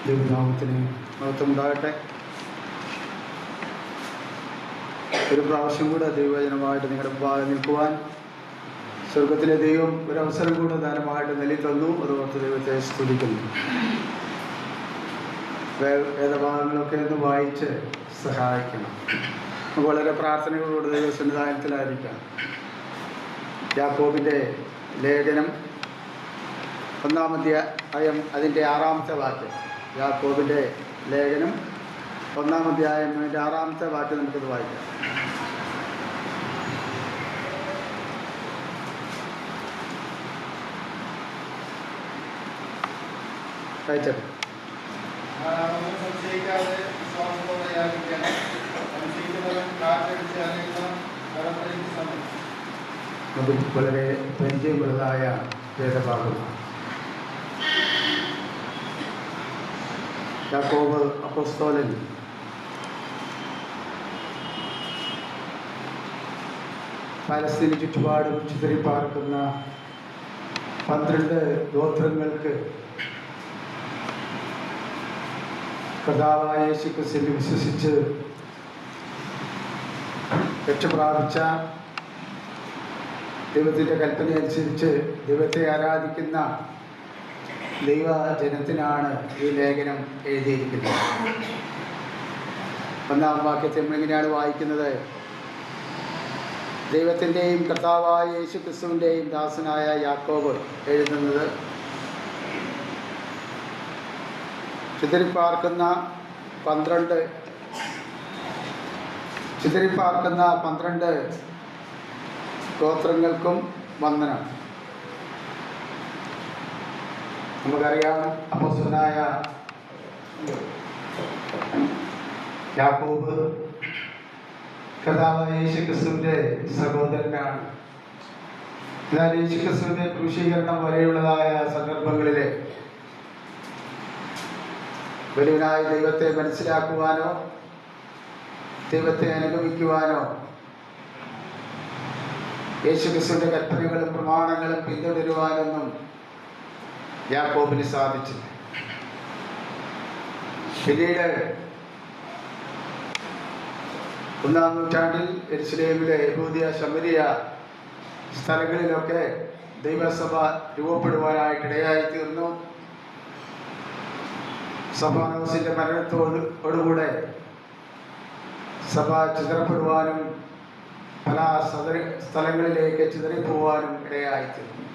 ദൈവനാമത്തിന് മഹത്വമുണ്ടാകട്ടെ. ഒരു പ്രാവശ്യം കൂടെ ദൈവവചനമായിട്ട് നിങ്ങളുടെ മുമ്പാകെ നിൽക്കുവാൻ സ്വർഗത്തിലെ ദൈവം ഒരവസരം കൂടെ ദാനമായിട്ട് നൽകി തന്നു. അതോർത്ത് ദൈവത്തെ സ്തുതിക്കുന്നു. വേദഭാഗങ്ങളൊക്കെ ഒന്ന് വായിച്ച് സഹായിക്കണം. നമുക്ക് വളരെ പ്രാർത്ഥനകളോട് ദൈവസന്നിധാനത്തിലായിരിക്കാം. യാക്കോബിൻ്റെ ലേഖനം 1-ാം അധ്യായം അതിൻ്റെ 6-ാമത്തെ വാക്യം. യാക്കോബിൻ്റെ ലേഖനം 1-ാം അധ്യായം അതിൻ്റെ 6-ാമത്തെ വാക്യം നമുക്കത് വായിക്കാം. വായിച്ചത് അത് വളരെ പരിചയമുള്ളതായ വേദഭാഗമാണ്. യാക്കോബ് അപ്പോസ്തലൻ പലസ്തീന് ചുറ്റുപാടും ചിതറിപ്പാർക്കുന്ന 12 ഗോത്രങ്ങൾക്ക് കർത്താവായ യേശുക്രിസ്തുവിൽ വിശ്വസിച്ച് രക്ഷപ്രാപിച്ച ദൈവത്തിൻ്റെ കൽപ്പന അനുസരിച്ച് ദൈവത്തെ ആരാധിക്കുന്ന ദൈവജനത്തിനാണ് ഈ ലേഖനം എഴുതിയിരിക്കുന്നത്. 1-ാം വാക്യത്തെ നമ്മളിങ്ങനെയാണ് വായിക്കുന്നത്: ദൈവത്തിൻ്റെയും കർത്താവായ യേശുക്രിസ്തുവിൻ്റെയും ദാസനായ യാക്കോബ് എഴുതുന്നത്, ചിതറിപ്പാർക്കുന്ന 12 ഗോത്രങ്ങൾക്കും വന്ദനം. നമുക്കറിയാം, അപ്പോസ്തലനായ യാക്കോബ് കർത്താവായ യേശുക്രിസ്തുവിൻ്റെ സഹോദരനാണ്. എന്നാൽ യേശുക്രിസ്തുവിൻ്റെ ക്രൂശീകരണം വരെയുള്ളതായ സന്ദർഭങ്ങളിൽ വലിയവനായ ദൈവത്തെ മനസ്സിലാക്കുവാനോ ദൈവത്തെ അനുഗമിക്കുവാനോ യേശുക്രിസ്തുവിൻ്റെ കൽപ്പനകളും പ്രമാണങ്ങളും പിന്തുടരുവാനൊന്നും യാക്കോബിന് സാധിച്ചില്ല. പിന്നീട് 1-ാം നൂറ്റാണ്ടിൽ യെരുശലേമിലെ യഹൂദിയ ശമരിയ സ്ഥലങ്ങളിലൊക്കെ ദൈവസഭ രൂപപ്പെടുവാനായിട്ടിടയായി തീർന്നു. സഭാനോസിൻ്റെ മരണത്തോടുകൂടെ സഭ ചിതറപ്പെടുവാനും പല സ്ഥലങ്ങളിലേക്ക് ചിതറിപ്പോവാനും ഇടയായിത്തീർന്നു.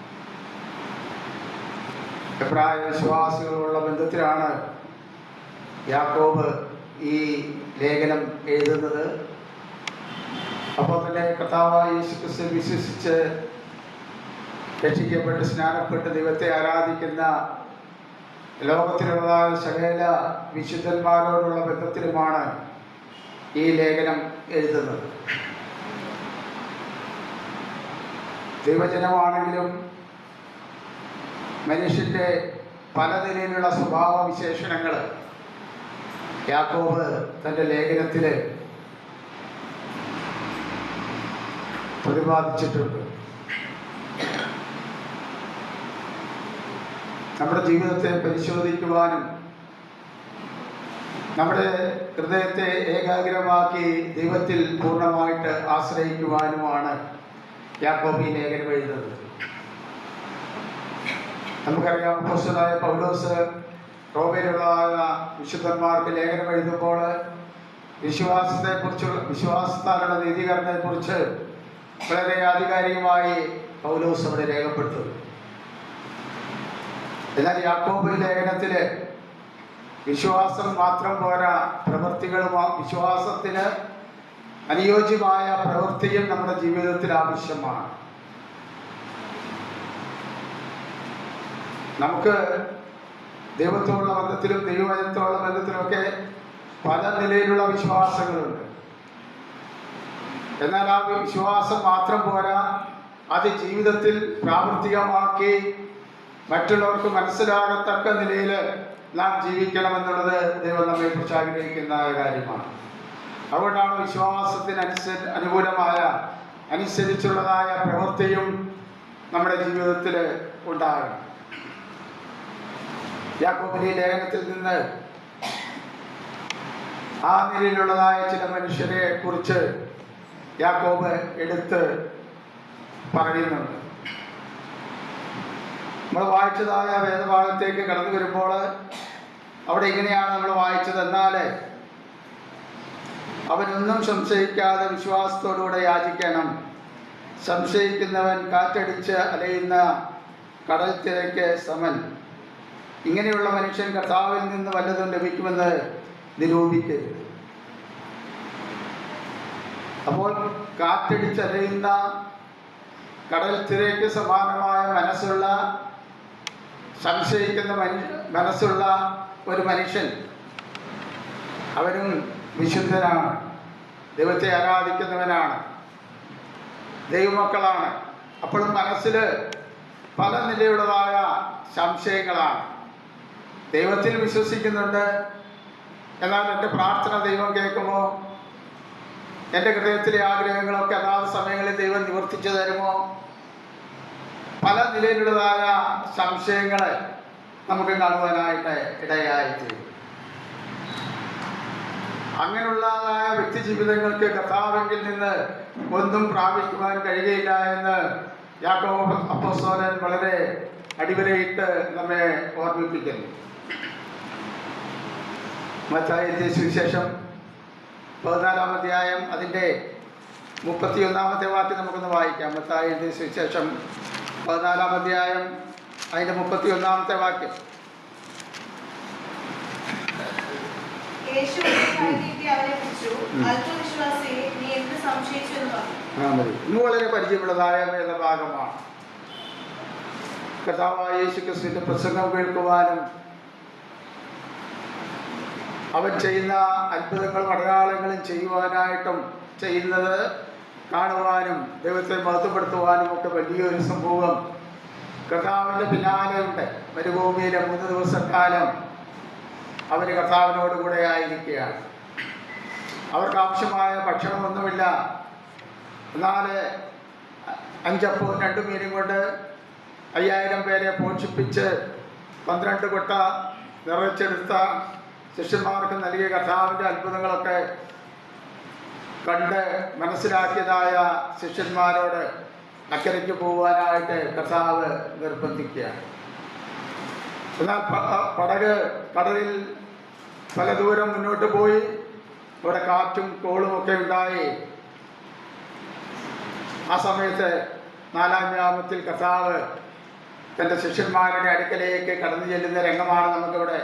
എബ്രായ വിശ്വാസികളുള്ള ബന്ധത്തിലാണ് യാക്കോബ് ഈ ലേഖനം എഴുതുന്നത്. അപ്പോൾ തന്നെ കർത്താവായ യേശുക്രിസ്തുവിൽ വിശ്വസിച്ച് രക്ഷിക്കപ്പെട്ട് സ്നാനപ്പെട്ട് ദൈവത്തെ ആരാധിക്കുന്ന ലോകത്തിലുള്ളതായ സകല വിശുദ്ധന്മാരോടുള്ള ബന്ധത്തിലുമാണ് ഈ ലേഖനം എഴുതുന്നത്. ദൈവജനമാണെങ്കിലും മനുഷ്യൻ്റെ പല നിലയിലുള്ള സ്വഭാവ വിശേഷണങ്ങൾ യാക്കോബ് തൻ്റെ ലേഖനത്തിൽ പ്രതിപാദിച്ചിട്ടുണ്ട്. നമ്മുടെ ജീവിതത്തെ പരിശോധിക്കുവാനും നമ്മുടെ ഹൃദയത്തെ ഏകാഗ്രമാക്കി ദൈവത്തിൽ പൂർണ്ണമായിട്ട് ആശ്രയിക്കുവാനുമാണ് യാക്കോബ് ഈ ലേഖനം എഴുതുന്നത്. നമുക്കറിയാം, അപ്പോസ്തലനായ പൗലോസ് റോമയിലുള്ള വിശുദ്ധന്മാർക്ക് ലേഖനം എഴുതുമ്പോൾ വിശ്വാസത്താലുള്ള നീതീകരണത്തെക്കുറിച്ച് വളരെ ആധികാരികമായി പൗലോസ് അവിടെ രേഖപ്പെടുത്തുന്നു. എന്നാൽ യാക്കോബ് ലേഖനത്തിൽ വിശ്വാസം മാത്രം പോരാ, വിശ്വാസത്തിന് അനുയോജ്യമായ പ്രവൃത്തിയും നമ്മുടെ ജീവിതത്തിൽ ആവശ്യമാണ്. നമുക്ക് ദൈവത്തോടുള്ള ബന്ധത്തിലും ദൈവവചനത്തോടുള്ള ബന്ധത്തിലുമൊക്കെ പല നിലയിലുള്ള വിശ്വാസങ്ങളുണ്ട്. എന്നാൽ ആ വിശ്വാസം മാത്രം പോരാ, അത് ജീവിതത്തിൽ പ്രാവർത്തികമാക്കി മറ്റുള്ളവർക്ക് മനസ്സിലാകത്തക്ക നിലയിൽ നാം ജീവിക്കണമെന്നുള്ളത് ദൈവം നമ്മെ കുറിച്ച് ആഗ്രഹിക്കുന്ന കാര്യമാണ്. അതുകൊണ്ടാണ് വിശ്വാസത്തിന് അനുകൂലമായ അനുസരിച്ചുള്ളതായ പ്രവൃത്തിയും നമ്മുടെ ജീവിതത്തിൽ ഉണ്ടാകണം. യാക്കോബിന്റെ ലേഖനത്തിൽ നിന്ന് ആ നിലയിലുള്ളതായ ചില മനുഷ്യരെ കുറിച്ച് യാക്കോബ് എടുത്ത് പറയുന്നുണ്ട്. നമ്മൾ വായിച്ചതായ വേദഭാഗത്തേക്ക് കടന്നു വരുമ്പോൾ അവിടെ ഇങ്ങനെയാണ് നമ്മൾ വായിച്ചത്: എന്നാൽ അവനൊന്നും സംശയിക്കാതെ വിശ്വാസത്തോടുകൂടെ യാചിക്കണം. സംശയിക്കുന്നവൻ കാറ്റടിച്ച് അലയുന്ന കടൽ തിരയ്ക്ക് സമൻ. ഇങ്ങനെയുള്ള മനുഷ്യൻ കർത്താവിൽ നിന്ന് വല്ലതും ലഭിക്കുമെന്ന് നിരൂപിക്കരുത്. അപ്പോൾ കാറ്റടിച്ചലയുന്ന കടൽ തിരയ്ക്ക് സമാനമായ മനസ്സുള്ള, സംശയിക്കുന്ന മനസ്സുള്ള ഒരു മനുഷ്യൻ, അവനും വിശുദ്ധനാണ്, ദൈവത്തെ ആരാധിക്കുന്നവനാണ്, ദൈവമക്കളാണ്. അപ്പോഴും മനസ്സിൽ പല നിലയുള്ളതായ സംശയങ്ങളാണ്. ദൈവത്തിൽ വിശ്വസിക്കുന്നുണ്ട്, എന്നാൽ എൻ്റെ പ്രാർത്ഥന ദൈവം കേൾക്കുമോ? എൻ്റെ ഹൃദയത്തിലെ ആഗ്രഹങ്ങളൊക്കെ അതാത് സമയങ്ങളിൽ ദൈവം നിവർത്തിച്ചു തരുമോ? പല നിലയിലുള്ളതായ സംശയങ്ങൾ നമുക്ക് കാണുവാനായിട്ട് ഇടയായിത്തീരും. അങ്ങനെയുള്ളതായ വ്യക്തി ജീവിതങ്ങൾക്ക് കർത്താവിൽ നിന്ന് ഒന്നും പ്രാപിക്കുവാൻ കഴിയുകയില്ല എന്ന് യാക്കോബ് അപ്പോസ്തലൻ വളരെ അടിവരയിട്ട് നമ്മെ ഓർമ്മിപ്പിക്കുന്നു. മത്തായിയുടെ സുവിശേഷം 14-ാം അധ്യായം അതിൻ്റെ 31-ാമത്തെ വാക്യം നമുക്കൊന്ന് വായിക്കാം. മത്തായിയുടെ സുവിശേഷം 14-ാം അധ്യായം അതിൻ്റെ 31-ാമത്തെ വാക്യം. ഇന്ന് വളരെ പരിചയമുള്ളതായ വേദഭാഗമാണ്. കർത്താവായ യേശുക്രിസ്തുവിന്റെ പ്രസംഗം കേൾക്കുവാനും അവൻ ചെയ്യുന്ന അത്ഭുതങ്ങളും അടയാളങ്ങളും ചെയ്യുവാനായിട്ടും ചെയ്യുന്നത് കാണുവാനും ദൈവത്തെ മഹത്വപ്പെടുത്തുവാനും ഒക്കെ വലിയൊരു സമൂഹം കർത്താവിൻ്റെ പിന്നാലെയുണ്ട്. മരുഭൂമിയിലെ 3 ദിവസക്കാലം അവർ കർത്താവിനോട് കൂടെ ആയിരിക്കുകയാണ്. അവർക്ക് ആവശ്യമായ ഭക്ഷണമൊന്നുമില്ല. എന്നാൽ 5 അപ്പവും 2 മീനും കൊണ്ട് 5000 പേരെ പോഷിപ്പിച്ച് 12 കൊട്ട നിറച്ചെടുത്ത ശിഷ്യന്മാർക്ക് നൽകിയ കർത്താവിൻ്റെ അത്ഭുതങ്ങളൊക്കെ കണ്ട് മനസ്സിലാക്കിയതായ ശിഷ്യന്മാരോട് അക്കരയ്ക്ക് പോകുവാനായിട്ട് കർത്താവ് നിർബന്ധിക്കുകയാണ്. എന്നാൽ പടക് കടലിൽ പല ദൂരം മുന്നോട്ട് പോയി. അവിടെ കാറ്റും കോളും ഒക്കെ ഉണ്ടായി. ആ സമയത്ത് 4-ാം യാമത്തിൽ കർത്താവ് തൻ്റെ ശിഷ്യന്മാരുടെ അടുക്കലേക്ക് കടന്നു ചെല്ലുന്ന രംഗമാണ് നമുക്കിവിടെ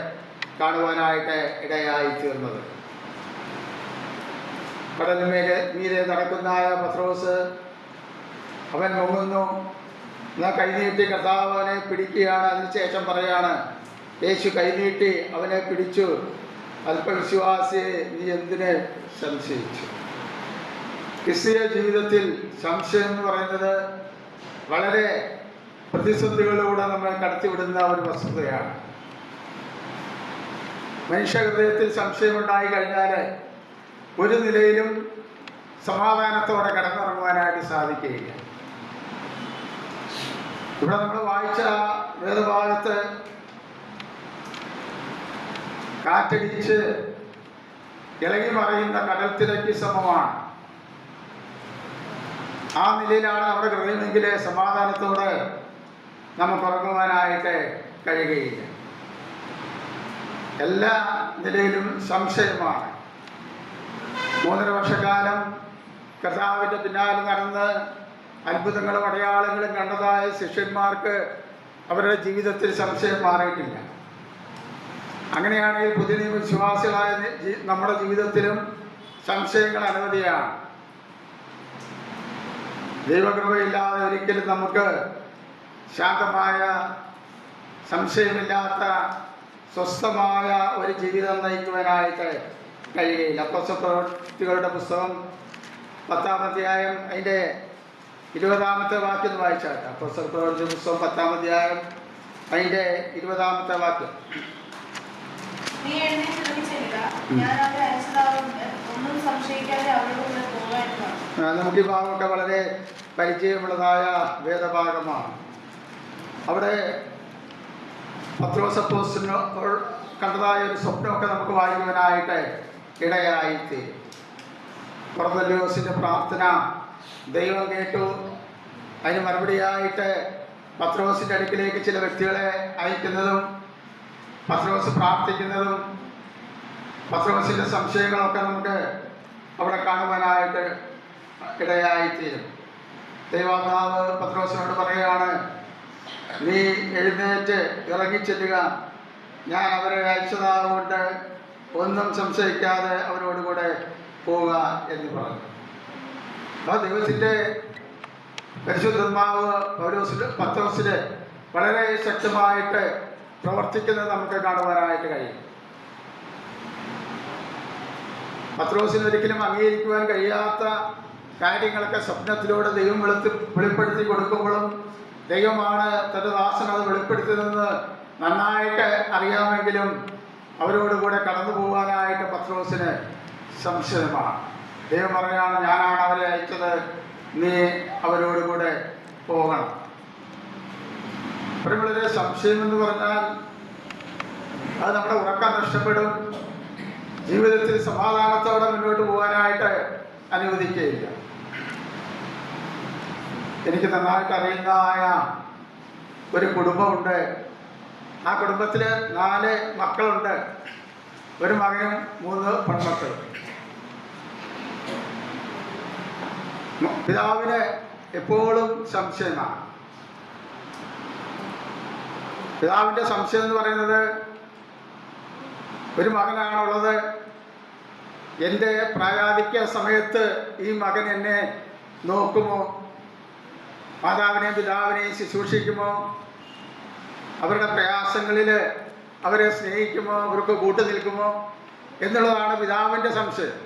കാണുവാനായിട്ട് ഇടയായി തീർന്നത്. മീതെ നടക്കുന്നതായ പത്രോസ് അവൻ മുങ്ങുന്നു. എന്നാൽ കൈനീട്ടി കർത്താവ് അവനെ പിടിക്കുകയാണ്. അതിനുശേഷം പറയാണ്, യേശു കൈനീട്ടി അവനെ പിടിച്ചു. അല്പവിശ്വാസിയെ നീ എന്തിനെ സംശയിച്ചു? ക്രിസ്തീയ ജീവിതത്തിൽ സംശയം എന്ന് പറയുന്നത് വളരെ പ്രതിസന്ധികളിലൂടെ നമ്മളെ കടത്തിവിടുന്ന ഒരു വസ്തുതയാണ്. മനുഷ്യ ഹൃദയത്തിൽ സംശയമുണ്ടായി കഴിഞ്ഞാൽ ഒരു നിലയിലും സമാധാനത്തോടെ കിടന്നിറങ്ങുവാനായിട്ട് സാധിക്കുകയില്ല. ഇവിടെ നമ്മൾ വായിച്ച വേദഭാഗത്ത് കാറ്റടിച്ച് ഇളകി മറിയുന്ന കടൽത്തിരയ്ക്ക് സമമാണ്. ആ നിലയിലാണ് നമ്മുടെ ഹൃദയമെങ്കിൽ സമാധാനത്തോടെ നമുക്ക് ഉറങ്ങുവാനായിട്ട് കഴിയുകയില്ല. എല്ലാ നിലയിലും സംശയമാണ്. 3.5 വർഷക്കാലം കർത്താവിൻ്റെ പിന്നാലെ നടന്ന് അത്ഭുതങ്ങളും അടയാളങ്ങളും കണ്ടതായ ശിഷ്യന്മാർക്ക് അവരുടെ ജീവിതത്തിൽ സംശയം മാറിയിട്ടില്ല. അങ്ങനെയാണെങ്കിൽ പുതിയ നിയമ വിശ്വാസികളായ നമ്മുടെ ജീവിതത്തിലും സംശയങ്ങൾ അനവധിയാണ്. ദൈവകൃപയില്ലാതെ ഒരിക്കലും നമുക്ക് ശാന്തമായ, സംശയമില്ലാത്ത, സ്വസ്ഥമായ ഒരു ജീവിതം നയിക്കുവാനായിട്ട് കഴിയുകയില്ല. അപ്പോസ്തലപ്രവൃത്തികളുടെ പുസ്തകം 10-ാം അധ്യായം അതിൻ്റെ 20-ാമത്തെ വാക്യം വായിച്ചാൽ, അപ്പോസ്തലപ്രവൃത്തി പുസ്തകം 10-ാം അധ്യായം അതിൻ്റെ 20-ാമത്തെ വാക്യം. നമുക്ക് ഈ ഭാഗമൊക്കെ വളരെ പരിചയമുള്ളതായ വേദഭാഗമാണ്. അവിടെ പത്രോസ് അപ്പോസ്തലൻ കണ്ടതായ ഒരു സ്വപ്നമൊക്കെ നമുക്ക് വായിക്കുവാനായിട്ട് ഇടയായിത്തീരും. കൊർന്നല്യോസിൻ്റെ പ്രാർത്ഥന ദൈവം കേട്ടു. അതിന് മറുപടിയായിട്ട് പത്രോസിൻ്റെ അടുക്കിലേക്ക് ചില വ്യക്തികളെ അയക്കുന്നതും പത്രോസ് പ്രാർത്ഥിക്കുന്നതും പത്രോസിൻ്റെ സംശയങ്ങളൊക്കെ നമുക്ക് അവിടെ കാണുവാനായിട്ട് ഇടയായിത്തീരും. ദൈവാത്മാവ് പത്രോസിനോട് പറയുകയാണ്, നീ എഴുന്നേറ്റ് ഇറങ്ങിച്ചെല്ലുക, ഞാൻ അവരെ അയച്ചതാകൊണ്ട് ഒന്നും സംശയിക്കാതെ അവരോടുകൂടെ പോവുക എന്ന് പറഞ്ഞു. ആ ദൈവത്തിൻ്റെ പരിശുദ്ധാത്മാവ് പത്രോസിൽ വളരെ ശക്തമായിട്ട് പ്രവർത്തിക്കുന്നത് നമുക്ക് കാണുവാനായിട്ട് കഴിയും. പത്രോസിന് ഒരിക്കലും അംഗീകരിക്കുവാൻ കഴിയാത്ത കാര്യങ്ങളൊക്കെ സ്വപ്നത്തിലൂടെ ദൈവം വെളിപ്പെടുത്തി കൊടുക്കുമ്പോഴും ദൈവമാണ് തൻ്റെ ദാസൻ അത് വെളിപ്പെടുത്തുന്നതെന്ന് നന്നായിട്ട് അറിയാമെങ്കിലും അവരോടുകൂടെ കടന്നു പോകാനായിട്ട് പത്രോസിന് സംശയമാണ്. ദൈവം പറയുകയാണ്, ഞാനാണ് അവരെ അയച്ചത്, നീ അവരോടുകൂടെ പോകണം. വളരെ സംശയം എന്ന് പറഞ്ഞാൽ അത് നമ്മുടെ ഉറക്കം നഷ്ടപ്പെടും, ജീവിതത്തിൽ സമാധാനത്തോടെ മുന്നോട്ട് പോകാനായിട്ട് അനുവദിക്കുകയില്ല. എനിക്ക് നന്നായിട്ട് അറിയുന്നതായ ഒരു കുടുംബമുണ്ട്. ആ കുടുംബത്തിൽ 4 മക്കളുണ്ട്, ഒരു മകനും 3 പെൺമക്കളും. പിതാവിന് എപ്പോഴും സംശയമാണ്. പിതാവിൻ്റെ സംശയം എന്ന് പറയുന്നത്, ഒരു മകനാണുള്ളത്, എൻ്റെ പ്രായാധിക്യ സമയത്ത് ഈ മകൻ എന്നെ നോക്കുമോ, മാതാവിനെയും പിതാവിനെയും ശുശ്രൂഷിക്കുമോ, അവരുടെ പ്രയാസങ്ങളിൽ അവരെ സ്നേഹിക്കുമോ, അവർക്ക് കൂട്ടു നിൽക്കുമോ എന്നുള്ളതാണ് പിതാവിൻ്റെ സംശയം.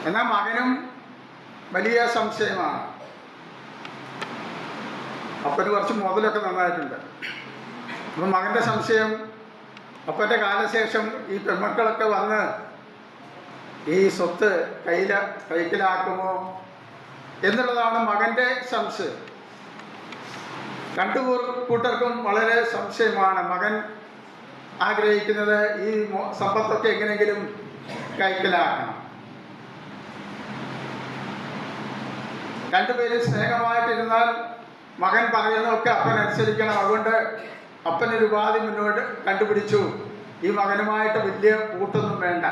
എന്നാൽ മകനും വലിയ സംശയമാണ്. അപ്പന് കുറച്ച് മുതലൊക്കെ നന്നായിട്ടുണ്ട്. അപ്പം മകൻ്റെ സംശയം, അപ്പൻ്റെ കാലശേഷം ഈ പെൺമക്കളൊക്കെ വന്ന് ഈ സ്വത്ത് കൈക്കലാക്കുമോ എന്നുള്ളതാണ് മകൻ്റെ സംശയം. 2 കൂട്ടർക്കും വളരെ സംശയമാണ്. മകൻ ആഗ്രഹിക്കുന്നത് ഈ സമ്പത്തൊക്കെ എങ്ങനെയെങ്കിലും കൈക്കലാക്കണം. 2 പേരും സ്നേഹമായിട്ടിരുന്നാൽ മകൻ പറയുന്നതൊക്കെ അപ്പൻ അനുസരിക്കണം. അതുകൊണ്ട് അപ്പനൊരു ഉപാധി മുന്നോട്ട് കണ്ടുപിടിച്ചു. ഈ മകനുമായിട്ട് വലിയ കൂട്ടൊന്നും വേണ്ട,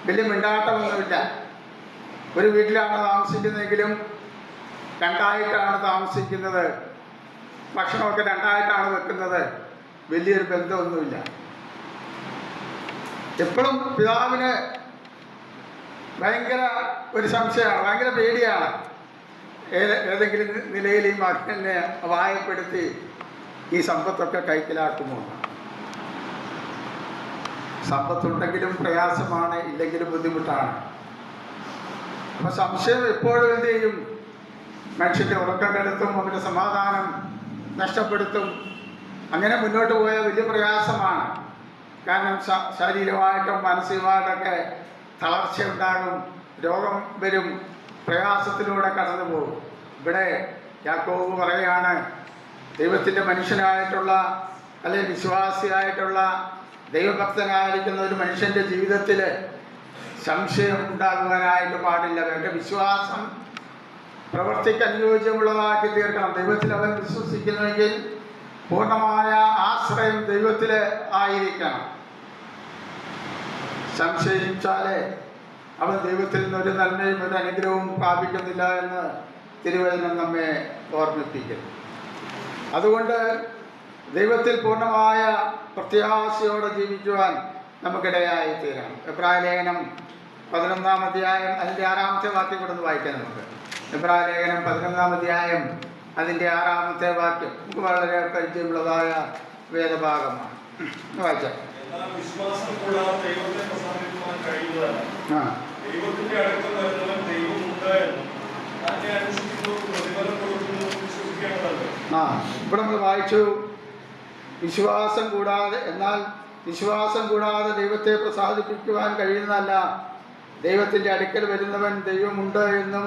വലിയ മിണ്ടാട്ടമൊന്നുമില്ല. ഒരു വീട്ടിലാണ് താമസിക്കുന്നതെങ്കിലും 2ആയിട്ടാണ് താമസിക്കുന്നത്, ഭക്ഷണമൊക്കെ 2ആയിട്ടാണ് വെക്കുന്നത്, വലിയൊരു ബന്ധമൊന്നുമില്ല. എപ്പോഴും പിതാവിന് ഭയങ്കര ഒരു സംശയമാണ്, ഭയങ്കര പേടിയാണ്. ഏതെങ്കിലും നിലയിൽ ഈ മകനെ അപായപ്പെടുത്തി ഈ സമ്പത്തൊക്കെ കൈക്കലാക്കുമോ. സമ്പത്തുണ്ടെങ്കിലും പ്രയാസമാണ്, ഇല്ലെങ്കിലും ബുദ്ധിമുട്ടാണ്. അപ്പം സംശയം എപ്പോഴും എന്ത് ചെയ്യും, മനുഷ്യൻ്റെ ഉറക്കം കെടുത്തും, അവരുടെ സമാധാനം നഷ്ടപ്പെടുത്തും. അങ്ങനെ മുന്നോട്ട് പോയാൽ വലിയ പ്രയാസമാണ്. കാരണം ശാരീരികമായിട്ടും മാനസികമായിട്ടൊക്കെ തളർച്ച ഉണ്ടാകും, രോഗം വരും, പ്രയാസത്തിലൂടെ കടന്നു പോകും. ഇവിടെ യാക്കോബ് പറയുകയാണ്, ദൈവത്തിൻ്റെ മനുഷ്യനായിട്ടുള്ള അല്ലെങ്കിൽ വിശ്വാസിയായിട്ടുള്ള ദൈവഭക്തനായിരിക്കുന്ന ഒരു മനുഷ്യൻ്റെ ജീവിതത്തിൽ സംശയം ഉണ്ടാകുവാനായിട്ട് പാടില്ല. അവൻ്റെ വിശ്വാസം പ്രവൃത്തിക്ക് അനുയോജ്യമുള്ളതാക്കി തീർക്കണം. ദൈവത്തിൽ അവൻ വിശ്വസിക്കുന്നുവെങ്കിൽ പൂർണ്ണമായ ആശ്രയം ദൈവത്തിൽ ആയിരിക്കണം. സംശയിച്ചാലേ അവൻ ദൈവത്തിൽ നിന്നൊരു നന്മയും ഒരു അനുഗ്രഹവും പ്രാപിക്കുന്നില്ല എന്ന് തിരുവചനം നമ്മെ ഓർമ്മിപ്പിക്കുന്നു. അതുകൊണ്ട് ദൈവത്തിൽ പൂർണ്ണമായ പ്രത്യാശയോടെ ജീവിക്കുവാൻ നമുക്കിടയായി തീരണം. എബ്രായ ലേഖനം 11-ാം അധ്യായം അതിൻ്റെ 6-ാമത്തെ വാക്യം കൂടെ ഒന്ന് വായിക്കാൻ നമുക്ക്. എബ്രായ ലേഖനം 11-ാം അധ്യായം അതിൻ്റെ 6-ാമത്തെ വാക്യം നമുക്ക് വളരെ പരിചയമുള്ളതായ വേദഭാഗമാണ്. വായിച്ചാൽ ഇവിടെ നമ്മൾ വായിച്ചു, വിശ്വാസം കൂടാതെ, എന്നാൽ വിശ്വാസം കൂടാതെ ദൈവത്തെ പ്രസാദിപ്പിക്കുവാൻ കഴിയുന്നതല്ല. ദൈവത്തിൻ്റെ അടുക്കൽ വരുന്നവൻ ദൈവമുണ്ട് എന്നും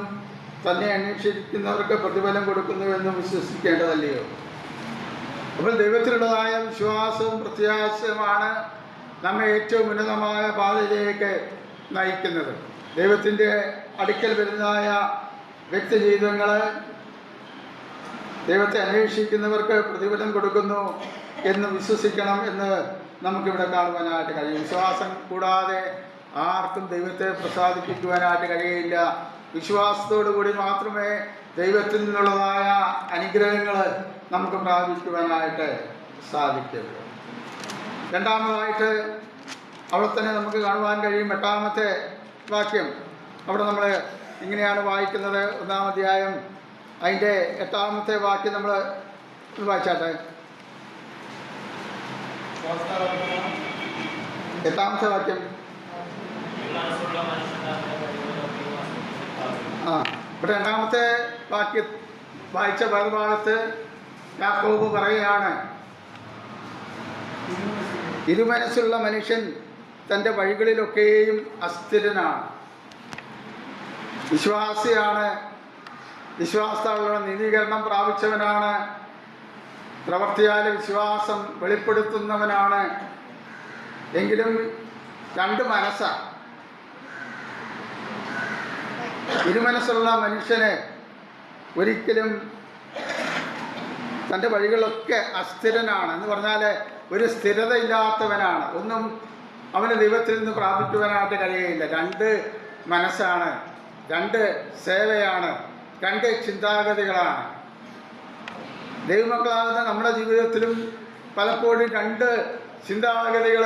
തന്നെ അന്വേഷിക്കുന്നവർക്ക് പ്രതിഫലം കൊടുക്കുന്നുവെന്നും വിശ്വസിക്കേണ്ടതല്ലയോ. അപ്പോൾ ദൈവത്തിലുള്ളതായ വിശ്വാസവും പ്രത്യാശയുമാണ് നമ്മെ ഏറ്റവും ഉന്നതമായ പാതയിലേക്ക് നയിക്കുന്നത്. ദൈവത്തിൻ്റെ അടുക്കൽ വരുന്നതായ വ്യക്തി ജീവിതങ്ങൾ ദൈവത്തെ അന്വേഷിക്കുന്നവർക്ക് പ്രതിഫലം കൊടുക്കുന്നു എന്ന് വിശ്വസിക്കണം എന്ന് നമുക്കിവിടെ കാണുവാനായിട്ട് കഴിയും. വിശ്വാസം കൂടാതെ ആർക്കും ദൈവത്തെ പ്രസാദിപ്പിക്കുവാനായിട്ട് കഴിയില്ല. വിശ്വാസത്തോടു കൂടി മാത്രമേ ദൈവത്തിൽ നിന്നുള്ളതായ അനുഗ്രഹങ്ങൾ നമുക്ക് പ്രാപിക്കുവാനായിട്ട് സാധിക്കുള്ളൂ. രണ്ടാമതായിട്ട് അവിടെ തന്നെ നമുക്ക് കാണുവാൻ കഴിയും 8-ാമത്തെ വാക്യം. അവിടെ നമ്മൾ ഇങ്ങനെയാണ് വായിക്കുന്നത്. 1-ാം അധ്യായം അതിൻ്റെ 8-ാമത്തെ വാക്യം നമ്മൾ വായിച്ചാട്ടെ. 8-ാമത്തെ വാക്യം. ഇവിടെ 2-ാമത്തെ വാക്യം വായിച്ച ഭാഗത്ത് യാക്കോബ് പറയുകയാണ്, ഇരുമനസ്സുള്ള മനുഷ്യൻ തൻ്റെ വഴികളിലൊക്കെയും അസ്ഥിരനാണ്. വിശ്വാസിയാണ്, വിശ്വാസത്താലുള്ള നീതീകരണം പ്രാപിച്ചവനാണ്, പ്രവൃത്തിയാൽ വിശ്വാസം വെളിപ്പെടുത്തുന്നവനാണ്. എങ്കിലും രണ്ട് മനസ്സാണ്. ഇരുമനസ്സുള്ള മനുഷ്യന് ഒരിക്കലും തൻ്റെ വഴികളൊക്കെ അസ്ഥിരനാണ് എന്ന് പറഞ്ഞാൽ ഒരു സ്ഥിരതയില്ലാത്തവനാണ്. ഒന്നും അവന് ദൈവത്തിൽ നിന്ന് പ്രാപിക്കുവാനായിട്ട് കഴിയുകയില്ല. രണ്ട് മനസ്സാണ്, രണ്ട് സേവയാണ്, രണ്ട് ചിന്താഗതികളാണ്. ദൈവമക്കളാകുന്ന നമ്മുടെ ജീവിതത്തിലും പലപ്പോഴും രണ്ട് ചിന്താഗതികൾ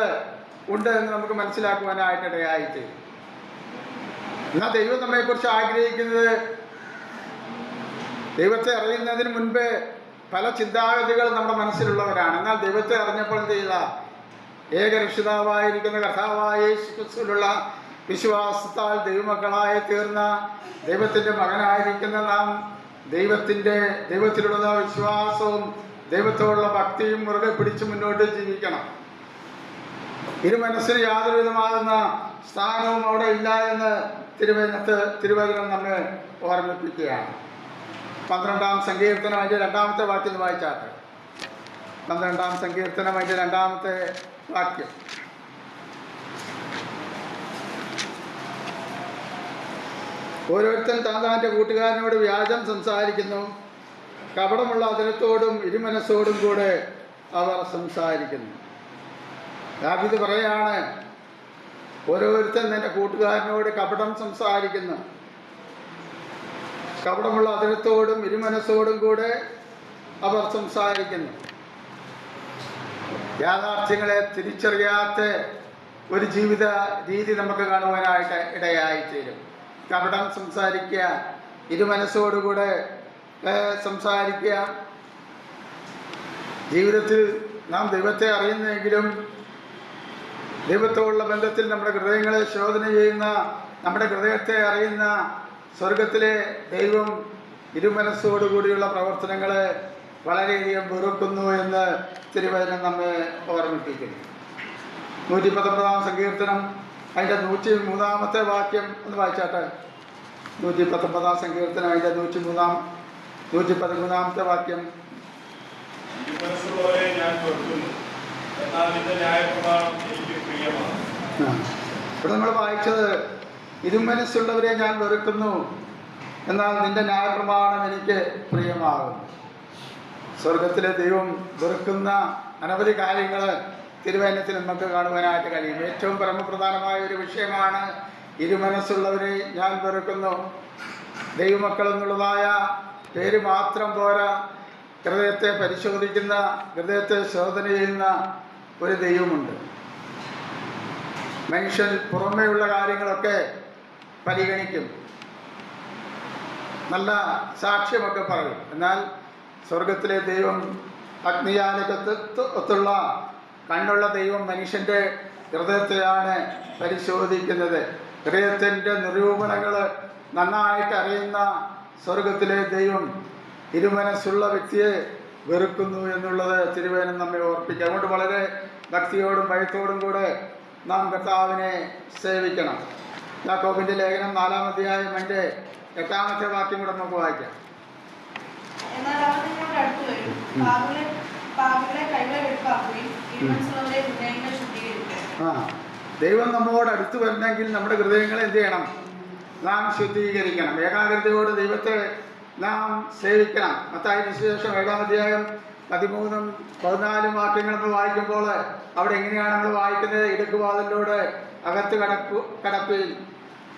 ഉണ്ട് എന്ന് നമുക്ക് മനസ്സിലാക്കുവാനായിട്ടിടയായിട്ട്. എന്നാൽ ദൈവം നമ്മെക്കുറിച്ച് ആഗ്രഹിക്കുന്നത് ദൈവത്തെ അറിയുന്നതിന് മുൻപേ പല ചിന്താഗതികൾ നമ്മുടെ മനസ്സിലുള്ളവരാണ്. എന്നാൽ ദൈവത്തെ അറിഞ്ഞപ്പോൾ എന്ത് ചെയ്ത ഏകരക്ഷിതാവായിരിക്കുന്ന കർത്താവായ യേശുക്രിസ്തുവിലുള്ള വിശ്വാസത്താൽ ദൈവമക്കളായി തീർന്ന ദൈവത്തിൻ്റെ മകനായിരിക്കുന്ന നാം ദൈവത്തിലുള്ള വിശ്വാസവും ദൈവത്തോടുള്ള ഭക്തിയും മുറുകെ പിടിച്ച് മുന്നോട്ട് ജീവിക്കണം. ഇരുമനസ്സിന് യാതൊരു വിധമാകുന്ന സ്ഥാനവും അവിടെ ഇല്ല എന്ന് തിരുവചനം നമ്മെ ഓർമ്മിപ്പിക്കുകയാണ്. 12-ാം സങ്കീർത്തനം അതിൻ്റെ 2-ാമത്തെ വാക്യം വായിച്ചാട്ടെ. 12-ാം സങ്കീർത്തനം അതിൻ്റെ 2-ാമത്തെ വാക്യം. ഓരോരുത്തൻ താൻ്റെ കൂട്ടുകാരനോട് വ്യാജം സംസാരിക്കുന്നു, കപടമുള്ള അതിരത്തോടും ഇരുമനസ്സോടും കൂടെ അവർ സംസാരിക്കുന്നു. ദാവീദ് പറയാണ്, ഓരോരുത്തൻ തൻ്റെ കൂട്ടുകാരനോട് കപടം സംസാരിക്കുന്നു, കപടമുള്ള അതിരത്തോടും ഇരുമനസ്സോടും കൂടെ അവർ സംസാരിക്കുന്നു. യാഥാർത്ഥ്യങ്ങളെ തിരിച്ചറിയാത്ത ഒരു ജീവിത രീതി നമുക്ക് കാണുവാനായിട്ട് ഇടയായിത്തീരും. കപടം സംസാരിക്കുക, ഇരുമനസ്സോടുകൂടെ സംസാരിക്കുക. ജീവിതത്തിൽ നാം ദൈവത്തെ അറിയുന്നെങ്കിലും ദൈവത്തോടുള്ള ബന്ധത്തിൽ നമ്മുടെ ഹൃദയങ്ങളെ ശോധന ചെയ്യുന്ന, നമ്മുടെ ഹൃദയത്തെ അറിയുന്ന സ്വർഗത്തിലെ ദൈവം ഇരുമനസ്സോടുകൂടിയുള്ള പ്രവർത്തനങ്ങളെ വളരെയധികം വെറുക്കുന്നു എന്ന് തിരുവചനം നമ്മെ ഓർമ്മിപ്പിക്കുന്നു. 119-ാം സങ്കീർത്തനം അതിൻ്റെ 103-ാമത്തെ വാക്യം ഒന്ന് വായിച്ചാട്ടെ. 119-ാം സങ്കീർത്തനം അതിൻ്റെ 113-ാമത്തെ വാക്യം. ഇവിടെ നമ്മൾ വായിച്ചത്, ഇരുമനസ്സുള്ളവരെ ഞാൻ വെറുക്കുന്നു, എന്നാൽ നിന്റെ ന്യായപ്രമാണം എനിക്ക് പ്രിയമാകുന്നു. സ്വർഗത്തിലെ ദൈവം വെറുക്കുന്ന അനവധി കാര്യങ്ങൾ തിരുവചനത്തിൽ നമുക്ക് കാണുവാനായിട്ട് കഴിയും. ഏറ്റവും പരമപ്രധാനമായ ഒരു വിഷയമാണ് ഇരുമനസ്സുള്ളവരെ ഞാൻ വെറുക്കുന്നു. ദൈവമക്കൾ എന്നുള്ളതായ പേര് മാത്രം പോരാ, ഹൃദയത്തെ പരിശോധിക്കുന്ന, ഹൃദയത്തെ ശോധന ചെയ്യുന്ന ഒരു ദൈവമുണ്ട്. മനുഷ്യൻ പുറമേയുള്ള കാര്യങ്ങളൊക്കെ പരിഗണിക്കും, നല്ല സാക്ഷ്യമൊക്കെ പറയും. എന്നാൽ സ്വർഗത്തിലെ ദൈവം അഗ്നിജാലകത്തൊത്തുള്ള കണ്ണുള്ള ദൈവം മനുഷ്യൻ്റെ ഹൃദയത്തെയാണ് പരിശോധിക്കുന്നത്. ഹൃദയത്തിൻ്റെ നിരൂപണങ്ങൾ നന്നായിട്ട് അറിയുന്ന സ്വർഗത്തിലെ ദൈവം ഇരുമനസ്സുള്ള വ്യക്തിയെ വെറുക്കുന്നു എന്നുള്ളത് തിരുവചനം നമ്മെ ഓർപ്പിക്കുക. അതുകൊണ്ട് വളരെ ഭക്തിയോടും ഭയത്തോടും കൂടെ നാം കർത്താവിനെ സേവിക്കണം. യാക്കോബിൻ്റെ ലേഖനം 4-ാം അധ്യായം അതിൻ്റെ 8-ാമത്തെ വാക്യം കൂടെ നമുക്ക് വായിക്കാം. പാപികളെ കൈകളെ വെടുപ്പാക്കുകയും ഇരുമനസ്സുള്ളവരെ ഹൃദയങ്ങളെ ശുദ്ധീകരിക്കുക. ദൈവം നമ്മോട് അടുത്ത് വരണമെങ്കിൽ നമ്മുടെ ഹൃദയങ്ങളെ എന്ത് ചെയ്യണം? നാം ശുദ്ധീകരിക്കണം. ഏകാഗ്രതയോട് ദൈവത്തെ നാം സേവിക്കണം. മത്തായി സുവിശേഷം 7-ാം അധ്യായം 13-14 വാക്യങ്ങൾ നമ്മൾ വായിക്കുമ്പോൾ അവിടെ എങ്ങനെയാണ് നമ്മൾ വായിക്കുന്നത്? ഇടുക്കുവാതിലൂടെ അകത്ത് കടപ്പിൽ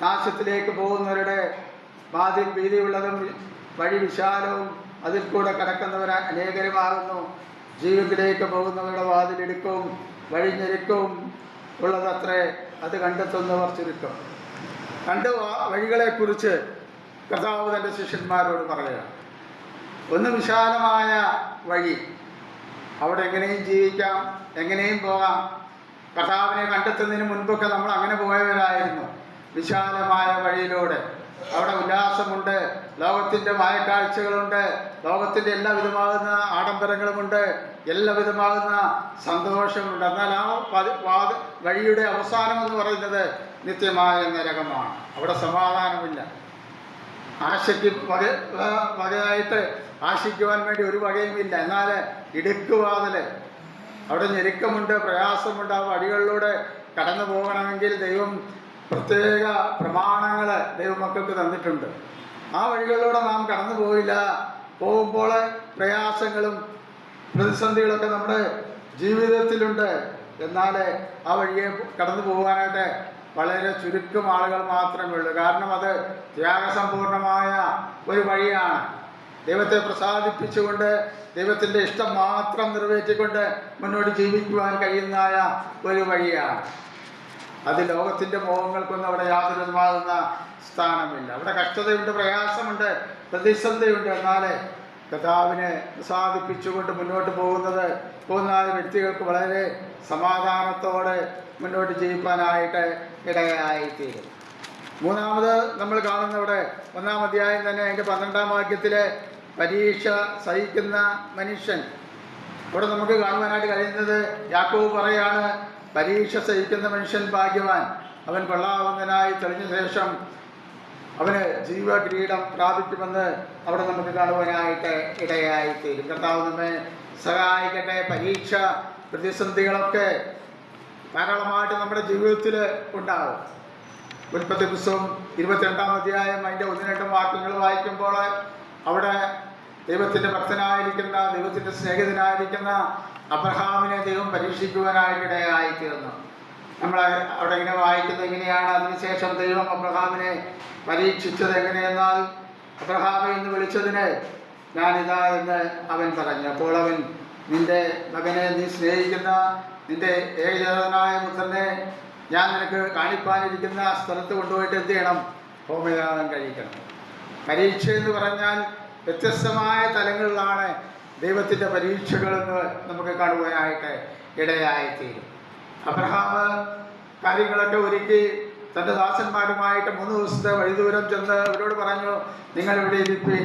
നാശത്തിലേക്ക് പോകുന്നവരുടെ വാതിൽ വീതിയുള്ളതും വഴി വിശാലവും അതിൽ കൂടെ കടക്കുന്നവർ അനേകരുമാകുന്നു. ജീവിതത്തിലേക്ക് പോകുന്നവരുടെ വാതിൽ ഇടുക്കവും വഴിഞ്ഞെരുക്കവും ഉള്ളതത്രേ, അത് കണ്ടെത്തുന്നവർ ചുരുക്കം. രണ്ട് വഴികളെക്കുറിച്ച് കർത്താവ് തൻ്റെ ശിഷ്യന്മാരോട് പറയുക. ഒന്ന് വിശാലമായ വഴി, അവിടെ എങ്ങനെയും ജീവിക്കാം, എങ്ങനെയും പോകാം. കർത്താവിനെ കണ്ടെത്തുന്നതിന് മുൻപൊക്കെ നമ്മൾ അങ്ങനെ പോയവരായിരുന്നു. വിശാലമായ വഴിയിലൂടെ അവിടെ ഉല്ലാസമുണ്ട്, ലോകത്തിൻ്റെ മായക്കാഴ്ചകളുണ്ട്, ലോകത്തിൻ്റെ എല്ലാവിധമാകുന്ന ആഡംബരങ്ങളുമുണ്ട്, എല്ലാവിധമാകുന്ന സന്തോഷമുണ്ട്. എന്നാൽ ആ വഴിയുടെ അവസാനം എന്ന് പറയുന്നത് നിത്യമായ നരകമാണ്. അവിടെ സമാധാനമില്ല. ആശയ്ക്ക് വകയായിട്ട് ആശിക്കുവാൻ വേണ്ടി ഒരു വകയുമില്ല. എന്നാൽ ഇടുക്കുവാതിൽ അവിടെ ഞെരുക്കമുണ്ട്, പ്രയാസമുണ്ട്. ആ വഴികളിലൂടെ കടന്നു പോകണമെങ്കിൽ ദൈവം പ്രത്യേക പ്രമാണങ്ങൾ ദൈവമക്കൾക്ക് തന്നിട്ടുണ്ട്. ആ വഴികളിലൂടെ നാം കടന്നു പോയില്ല. പോകുമ്പോൾ പ്രയാസങ്ങളും പ്രതിസന്ധികളൊക്കെ നമ്മുടെ ജീവിതത്തിലുണ്ട്. എന്നാൽ ആ വഴിയെ കടന്നു പോകാനായിട്ട് വളരെ ചുരുക്കം ആളുകൾ മാത്രമേ ഉള്ളൂ. കാരണം അത് ത്യാഗസമ്പൂർണമായ ഒരു വഴിയാണ്. ദൈവത്തെ പ്രസാദിപ്പിച്ചുകൊണ്ട് ദൈവത്തിൻ്റെ ഇഷ്ടം മാത്രം നിറവേറ്റിക്കൊണ്ട് മുന്നോട്ട് ജീവിക്കുവാൻ കഴിയുന്നതായ ഒരു വഴിയാണ്. അത് ലോകത്തിൻ്റെ മോഹങ്ങൾക്കൊന്നും അവിടെ യാതൊരു വിധമാകുന്ന സ്ഥാനമില്ല. അവിടെ കഷ്ടതയുണ്ട്, പ്രയാസമുണ്ട്, പ്രതിസന്ധിയുണ്ട്. എന്നാൽ കർത്താവിനെ പ്രസാദിപ്പിച്ചുകൊണ്ട് മുന്നോട്ട് പോകുന്ന വ്യക്തികൾക്ക് വളരെ സമാധാനത്തോടെ മുന്നോട്ട് ജീവിക്കാനായിട്ട് ഇടയായിത്തീരും. മൂന്നാമത് നമ്മൾ കാണുന്നവിടെ 1-ാം അധ്യായം തന്നെ അതിൻ്റെ 12-ാം വാക്യത്തിലെ പരീക്ഷ സഹിക്കുന്ന മനുഷ്യൻ. ഇവിടെ നമുക്ക് കാണുവാനായിട്ട് കഴിയുന്നത് യാക്കോബ് പറയാണ്, പരീക്ഷ സഹിക്കുന്ന മനുഷ്യൻ ഭാഗ്യവാൻ, അവൻ കൊള്ളാവുന്നതിനായി തെളിഞ്ഞ ശേഷം അവന് ജീവകിരീടം പ്രാപിക്കുമെന്ന് അവിടെ നമുക്ക് കാണുവാനായിട്ട് ഇടയായിത്തീരും. കർത്താവ് നമ്മെ സഹായിക്കട്ടെ. പരീക്ഷ പ്രതിസന്ധികളൊക്കെ ധാരാളമായിട്ട് നമ്മുടെ ജീവിതത്തിൽ ഉണ്ടാകും. ഉൽപ്പത്തി പുസ്തകം 22-ാം അധ്യായം അതിൻ്റെ 1-2 വാക്യങ്ങൾ വായിക്കുമ്പോൾ അവിടെ ദൈവത്തിൻ്റെ ഭക്തനായിരിക്കുന്ന, ദൈവത്തിൻ്റെ സ്നേഹിതനായിരിക്കുന്ന അബ്രഹാമിനെ ദൈവം പരീക്ഷിക്കുവാനായിട്ടിടയായിത്തീർന്നു. നമ്മൾ അവിടെ ഇങ്ങനെ വായിക്കുന്നത് എങ്ങനെയാണ്? അതിനുശേഷം ദൈവം അബ്രഹാമിനെ പരീക്ഷിച്ചത് എങ്ങനെയെന്നാൽ, അബ്രഹാമെ എന്ന് വിളിച്ചതിന് ഞാനിതാ എന്ന് അവൻ പറഞ്ഞു. അപ്പോൾ അവൻ, നിന്റെ മകനെ, നീ സ്നേഹിക്കുന്ന നിന്റെ ഏകജാതനായ പുത്രനെ ഞാൻ നിനക്ക് കാണിപ്പാനിരിക്കുന്ന സ്ഥലത്ത് കൊണ്ടുപോയിട്ട് എന്ത് ചെയ്യണം? ഹോമയാഗം കഴിക്കണം. പരീക്ഷ എന്ന് പറഞ്ഞാൽ വ്യത്യസ്തമായ തലങ്ങളിലാണ് ദൈവത്തിൻ്റെ പരീക്ഷകളെന്ന് നമുക്ക് കാണുവാനായിട്ട് ഇടയായിത്തീരും. അബ്രഹാം കാര്യങ്ങളൊക്കെ ഒരുക്കി തൻ്റെ ദാസന്മാരുമായിട്ട് 3 ദിവസത്തെ വഴിദൂരം ചെന്ന് അവരോട് പറഞ്ഞു, നിങ്ങൾ ഇവിടെ ഇരിപ്പിൻ,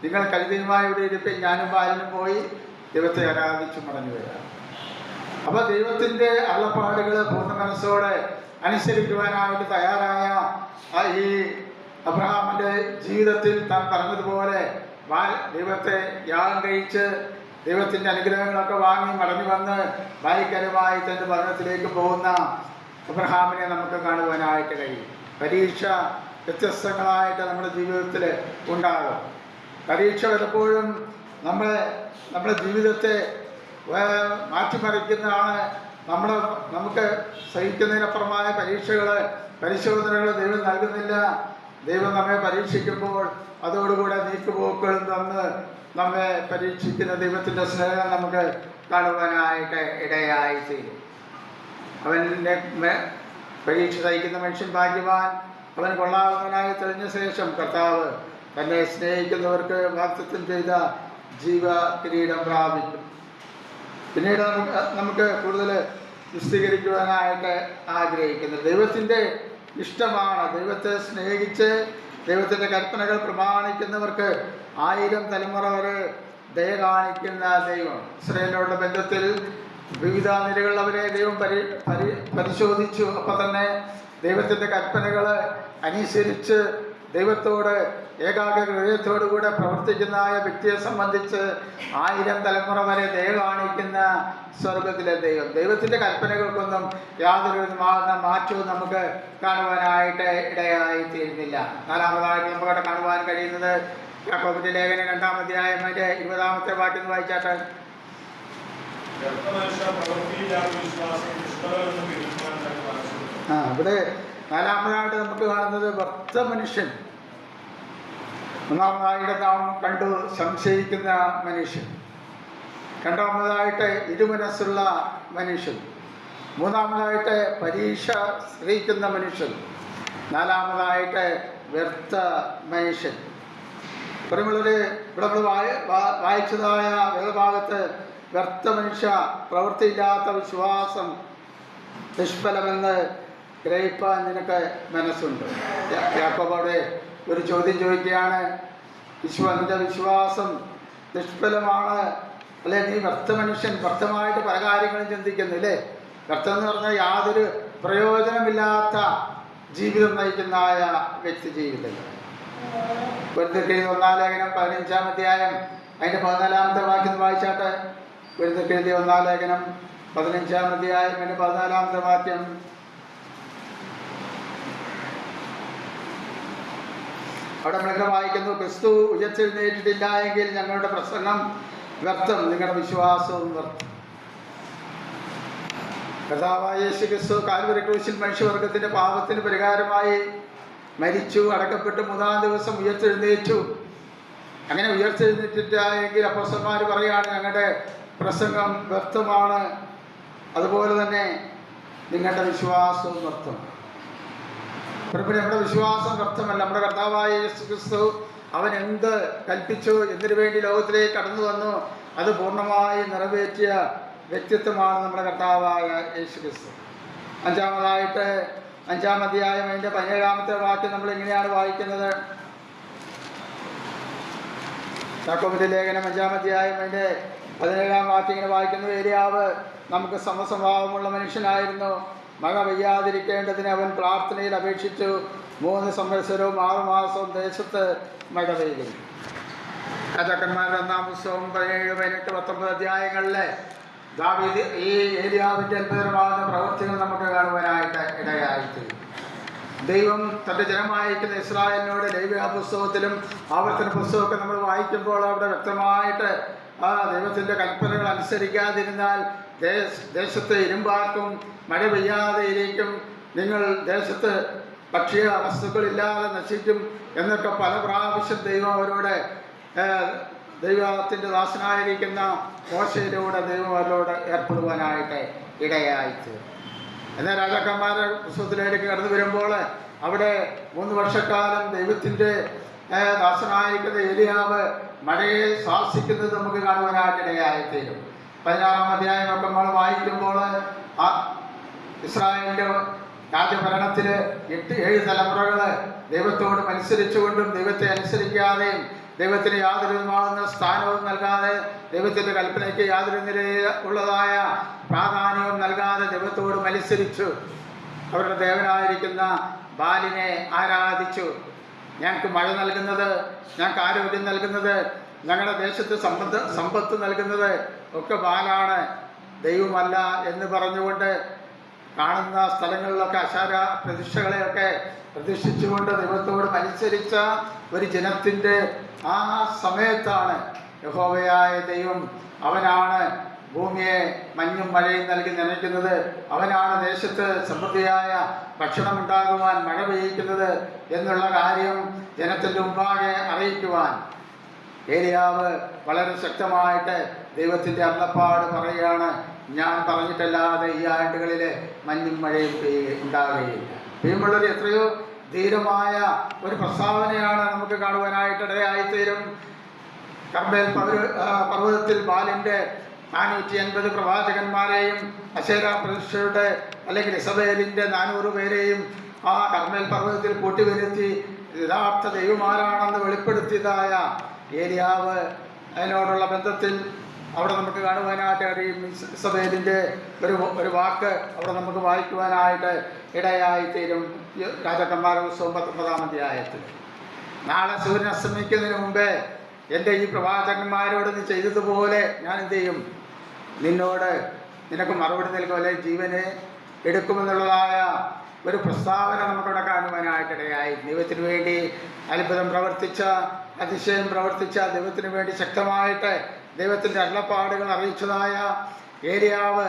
നിങ്ങൾ കരുതിയുമായി ഇവിടെ ഇരിപ്പിൻ, ഞാനും ബാലനും പോയി ദൈവത്തെ ആരാധിച്ചു മടങ്ങി വരാം. അപ്പോൾ ദൈവത്തിൻ്റെ അരുളപ്പാടുകൾ പൂർണ്ണ മനസ്സോടെ അനുസരിക്കുവാനായിട്ട് തയ്യാറായ ഈ അബ്രഹാമിൻ്റെ ജീവിതത്തിൽ താൻ പറഞ്ഞതുപോലെ ദൈവത്തെ യാഗം കഴിച്ച് ദൈവത്തിൻ്റെ അനുഗ്രഹങ്ങളൊക്കെ വാങ്ങി മടങ്ങി വന്ന് ബാലിക്കരമായി തൻ്റെ ഭരണത്തിലേക്ക് പോകുന്ന അബ്രഹാമിനെ നമുക്ക് കാണുവാനായിട്ട് കഴിയും. പരീക്ഷ വ്യത്യസ്തങ്ങളായിട്ട് നമ്മുടെ ജീവിതത്തിൽ ഉണ്ടാകും. പരീക്ഷ പലപ്പോഴും നമ്മുടെ ജീവിതത്തെ മാറ്റിമറിക്കുന്നതാണ്. നമുക്ക് സഹിക്കുന്നതിനപ്പുറമായ പരിശോധനകൾ ദൈവം നൽകുന്നില്ല. ദൈവം നമ്മെ പരീക്ഷിക്കുമ്പോൾ അതോടുകൂടെ നീക്കുപോക്കുകളും തന്ന് നമ്മെ പരീക്ഷിക്കുന്ന ദൈവത്തിൻ്റെ സ്നേഹം നമുക്ക് കാണുവാനായിട്ട് ഇടയായിത്തീരും. അവൻ്റെ പരീക്ഷ സഹിക്കുന്ന മനുഷ്യൻ ഭാഗ്യവാൻ, അവൻ കൊള്ളാവുന്നതിനായി തെളിഞ്ഞ ശേഷം കർത്താവ് തന്നെ സ്നേഹിക്കുന്നവർക്ക് വാഗ്ദത്തം ചെയ്ത ജീവകിരീടം പ്രാപിക്കും. പിന്നീട് നമുക്ക് കൂടുതൽ വിശദീകരിക്കുവാനായിട്ട് ആഗ്രഹിക്കുന്നത് ദൈവത്തിൻ്റെ ഇഷ്ടമാണ്. ദൈവത്തെ സ്നേഹിച്ച് ദൈവത്തിൻ്റെ കൽപ്പനകൾ പ്രമാണിക്കുന്നവർക്ക് 1000 തലമുറ വരെ ദയ കാണിക്കുന്ന ദൈവം. ഇസ്രായേലിനോടുള്ള ബന്ധത്തിൽ വിവിധ നിലകളിൽ അവരെ ദൈവം പരിശോധിച്ചു. അപ്പം തന്നെ ദൈവത്തിൻ്റെ കൽപ്പനകൾ അനുസരിച്ച് ദൈവത്തോട് ഏകാഗ്ര ഹൃദയത്തോടുകൂടെ പ്രവർത്തിക്കുന്ന വ്യക്തിയെ സംബന്ധിച്ച് 1000 തലമുറ വരെ ദയ കാണിക്കുന്ന സ്വർഗത്തിലെ ദൈവത്തിൻ്റെ കൽപ്പനകൾക്കൊന്നും യാതൊരു മാറ്റവും നമുക്ക് കാണുവാനായിട്ട് ഇടയായി തീരുന്നില്ല. നാലാമതായിട്ട് നമുക്കവിടെ കാണുവാൻ കഴിയുന്നത് യാക്കോബിന്റെ ലേഖനം 2-ാം അധ്യായം 20-ാമത്തെ വാക്യം വായിച്ചാട്ടെ. ഇവിടെ 4-ാമതായിട്ട് നമുക്ക് കാണുന്നത് വ്യർത്ഥ മനുഷ്യൻ. 1-ാമതായിട്ട് നാം കണ്ടു സംശയിക്കുന്ന മനുഷ്യൻ. 2-ാമതായിട്ട് ഇരുമനസ്സുള്ള മനുഷ്യൻ. 3-ാമതായിട്ട് പരീക്ഷ ശ്രയിക്കുന്ന മനുഷ്യൻ. 4-ാമതായിട്ട് വ്യർത്ഥ മനുഷ്യൻ. ഇവിടെ നമ്മൾ വായിച്ചതായ വേദഭാഗത്ത് വ്യർത്ഥ മനുഷ്യ, പ്രവൃത്തിയില്ലാത്ത വിശ്വാസം നിഷ്ഫലമെന്ന് ഗ്രഹിപ്പാൻ നിനക്ക് മനസ്സുണ്ട്. യാക്കോബ് അവിടെ ഒരു ചോദ്യം ചോദിക്കുകയാണ്. നിന്റെ വിശ്വാസം നിഷ്ഫലമാണ് അല്ലെ? നീ വ്യർത്ഥ മനുഷ്യൻ, വ്യർത്ഥമായിട്ട് പല കാര്യങ്ങളും ചിന്തിക്കുന്നു അല്ലേ? വ്യർത്ഥം എന്ന് പറഞ്ഞാൽ യാതൊരു പ്രയോജനമില്ലാത്ത ജീവിതം നയിക്കുന്നതായ വ്യക്തി ജീവിതം. വെറുതെക്കെഴുതി 1-ാം ലേഖനം 15-ാം അധ്യായം അതിൻ്റെ 14-ാമത്തെ വാക്യം വായിച്ചാട്ടെ. വെറുതെക്കെഴുതി 1-ാം ലേഖനം 15-ാം അധ്യായം അതിൻ്റെ 14-ാമത്തെ വാക്യം. അവിടെ നമ്മളിങ്ങനെ വായിക്കുന്നു, ക്രിസ്തു ഉയർത്തെഴുന്നേറ്റിട്ടില്ല എങ്കിൽ ഞങ്ങളുടെ പ്രസംഗം വ്യർത്ഥം, നിങ്ങളുടെ വിശ്വാസവും വ്യർത്ഥം. കർത്താവായ യേശു ക്രിസ്തു കാൽവരി ക്രൂശിൽ മനുഷ്യവർഗത്തിൻ്റെ പാപത്തിന് പരിഹാരമായി മരിച്ചു, അടക്കപ്പെട്ട് 3-ാം ദിവസം ഉയർത്തെഴുന്നേറ്റു. അങ്ങനെ ഉയർത്തെഴുന്നേറ്റില്ല എങ്കിൽ അപ്പോസ്തലന്മാർ പറയുകയാണ് ഞങ്ങളുടെ പ്രസംഗം വ്യർത്ഥമാണ്, അതുപോലെ തന്നെ നിങ്ങളുടെ വിശ്വാസവും വ്യർത്ഥം. നമ്മുടെ വിശ്വാസം വ്യർത്ഥമല്ല. നമ്മുടെ കർത്താവായ യേശു ക്രിസ്തു അവൻ എന്ത് കൽപ്പിച്ചു, എന്തിനു വേണ്ടി ലോകത്തിലേക്ക് കടന്നു വന്നു, അത് പൂർണ്ണമായി നിറവേറ്റിയ വ്യക്തിത്വമാണ് നമ്മുടെ കർത്താവായ യേശു ക്രിസ്തു. 5-ാമതായിട്ട് 5-ാം അധ്യായം അതിൻ്റെ 17-ാമത്തെ വാക്യം നമ്മൾ എങ്ങനെയാണ് വായിക്കുന്നത്? യാക്കോബിന്റെ ലേഖനം 5-ാം അധ്യായം അതിൻ്റെ 17-ാം വാക്യം ഇങ്ങനെ വായിക്കുന്നു. ഏലിയാവ് നമുക്ക് സമസ്വഭാവമുള്ള മനുഷ്യനായിരുന്നു. മഴ പെയ്യാതിരിക്കേണ്ടതിന് അവൻ പ്രാർത്ഥനയിൽ അപേക്ഷിച്ചു. 3 സംവത്സരവും 6 മാസവും ദേശത്ത് മഴ പെയ്തു. രാജാക്കന്മാരുടെ 1-ാം പുസ്തകം 17, 18, 19 അധ്യായങ്ങളിലെ ദാവീദ് ഈ ഏലിയാവിൻ്റെ അത്ഭുതമാകുന്ന പ്രവൃത്തികൾ നമുക്ക് കാണുവാനായിട്ട് ഇടയായിത്തീരും. ദൈവം തൻ്റെ ജനമായിരിക്കുന്ന ഇസ്രായേലിനോട് ലേവ്യ പുസ്തകത്തിലും ആവർത്തന പുസ്തകമൊക്കെ നമ്മൾ വായിക്കുമ്പോൾ അവിടെ വ്യക്തമായിട്ട് ആ ദൈവത്തിൻ്റെ കൽപ്പനകൾ അനുസരിക്കാതിരുന്നാൽ ദേശത്ത് ഇരുമ്പാർക്കും, മഴ പെയ്യാതെ ഇരിക്കും, നിങ്ങൾ ദേശത്ത് ഭക്ഷ്യ വസ്തുക്കളില്ലാതെ നശിക്കും എന്നൊക്കെ പല പ്രാവശ്യം ദൈവം അവരോട് ദൈവത്തിൻ്റെ ദാസനായിരിക്കുന്ന മോശയിലൂടെ ദൈവം അവരോട് ഏർപ്പെടുവാനായിട്ട് ഇടയായിത്തീരും. എന്നാൽ രാജാക്കന്മാരുടെ പുസ്തകത്തിലേക്ക് കടന്നു വരുമ്പോൾ അവിടെ 3 വർഷക്കാലം ദൈവത്തിൻ്റെ ദാസനായിരിക്കുന്ന ഏലിയാവ് മഴയെ ശാസിക്കുന്നത് നമുക്ക് കാണുവാനായിട്ട് ഇടയായിത്തീരും. 16-ാം അധ്യായമൊക്കെ നമ്മൾ വായിക്കുമ്പോൾ ആ ഇസ്രായേലിൻ്റെ രാജഭരണത്തിൽ 7 തലമുറകൾ ദൈവത്തോട് മത്സരിച്ചുകൊണ്ടും ദൈവത്തെ അനുസരിക്കാതെയും ദൈവത്തിന് യാതൊരു വിധമാകുന്ന സ്ഥാനവും നൽകാതെ, ദൈവത്തിൻ്റെ കൽപ്പനയ്ക്ക് യാതൊരു നിലയുള്ളതായ പ്രാധാന്യവും നൽകാതെ ദൈവത്തോട് മത്സരിച്ചു. അവരുടെ ദേവനായിരിക്കുന്ന ബാലിനെ ആരാധിച്ചു. ഞങ്ങൾക്ക് മഴ നൽകുന്നത്, ഞങ്ങൾക്ക് ആരോഗ്യം നൽകുന്നത്, ഞങ്ങളുടെ ദേശത്ത് സമ്പത്ത് നൽകുന്നത് ഒക്കെ ബാലാണ്, ദൈവമല്ല എന്ന് പറഞ്ഞുകൊണ്ട് കാണുന്ന സ്ഥലങ്ങളിലൊക്കെ അശാര പ്രതിഷ്ഠകളെയൊക്കെ പ്രതിഷ്ഠിച്ചുകൊണ്ട് ദൈവത്തോട് മത്സരിച്ച ഒരു ജനത്തിൻ്റെ ആ സമയത്താണ് യഹോവയായ ദൈവം, അവനാണ് ഭൂമിയെ മഞ്ഞും മഴയും നൽകി നനയ്ക്കുന്നത്, അവനാണ് ദേശത്ത് സമൃദ്ധിയായ ഭക്ഷണം ഉണ്ടാകുവാൻ മഴ പെയ്യിക്കുന്നത് എന്നുള്ള കാര്യം ജനത്തിൻ്റെ മുമ്പാകെ അറിയിക്കുവാൻ ഏലിയാവ് വളരെ ശക്തമായിട്ട് ദൈവത്തിൻ്റെ അരുളപ്പാട് പറയുകയാണ്. ഞാൻ പറഞ്ഞിട്ടല്ലാതെ ഈ ആണ്ടുകളിൽ മഞ്ഞും മഴയും ഉണ്ടാകുകയില്ല. പ്രിയമുള്ളവർ, എത്രയോ ധീരമായ ഒരു പ്രസ്താവനയാണ് നമുക്ക് കാണുവാനായിട്ട് ഇടയായിത്തീരും. കർമ്മേൽ പർവ്വതത്തിൽ ബാലിൻ്റെ 480 പ്രവാചകന്മാരെയും അശേര പ്രതിഷ്ഠയുടെ അല്ലെങ്കിൽ ഇസബേലിൻ്റെ 400 പേരെയും ആ കർമ്മേൽ പർവ്വതത്തിൽ കൂട്ടിവരുത്തി യഥാർത്ഥ ദൈവമാരാണെന്ന് വെളിപ്പെടുത്തിയതായ ഏലിയാവ് അതിനോടുള്ള ബന്ധത്തിൽ അവിടെ നമുക്ക് കാണുവാനായിട്ട് അറിയും. ഇസബേലിൻ്റെ ഒരു വാക്ക് അവിടെ നമുക്ക് വായിക്കുവാനായിട്ട് ഇടയായിത്തീരും. രാജാക്കന്മാരുടെ പുസ്തകം 19-ാം അധ്യായത്തിൽ നാളെ സൂര്യൻ അസ്തമിക്കുന്നതിന് മുമ്പേ എൻ്റെ ഈ പ്രവാചകന്മാരോട് നീ ചെയ്തതുപോലെ ഞാൻ എന്ത് ചെയ്യും, നിനക്ക് മറുപടി നൽകും, അല്ലെങ്കിൽ ജീവനെ എടുക്കുമെന്നുള്ളതായ ഒരു പ്രസ്താവന നമുക്കിവിടെ കാണുവാനായിട്ടിടയായി. ദൈവത്തിന് വേണ്ടി അത്ഭുതം പ്രവർത്തിച്ച, അതിശയം പ്രവർത്തിച്ച, ദൈവത്തിന് വേണ്ടി ശക്തമായിട്ട് ദൈവത്തിൻ്റെ അരുളപ്പാടുകൾ അറിയിച്ചതായ ഏലിയാവ്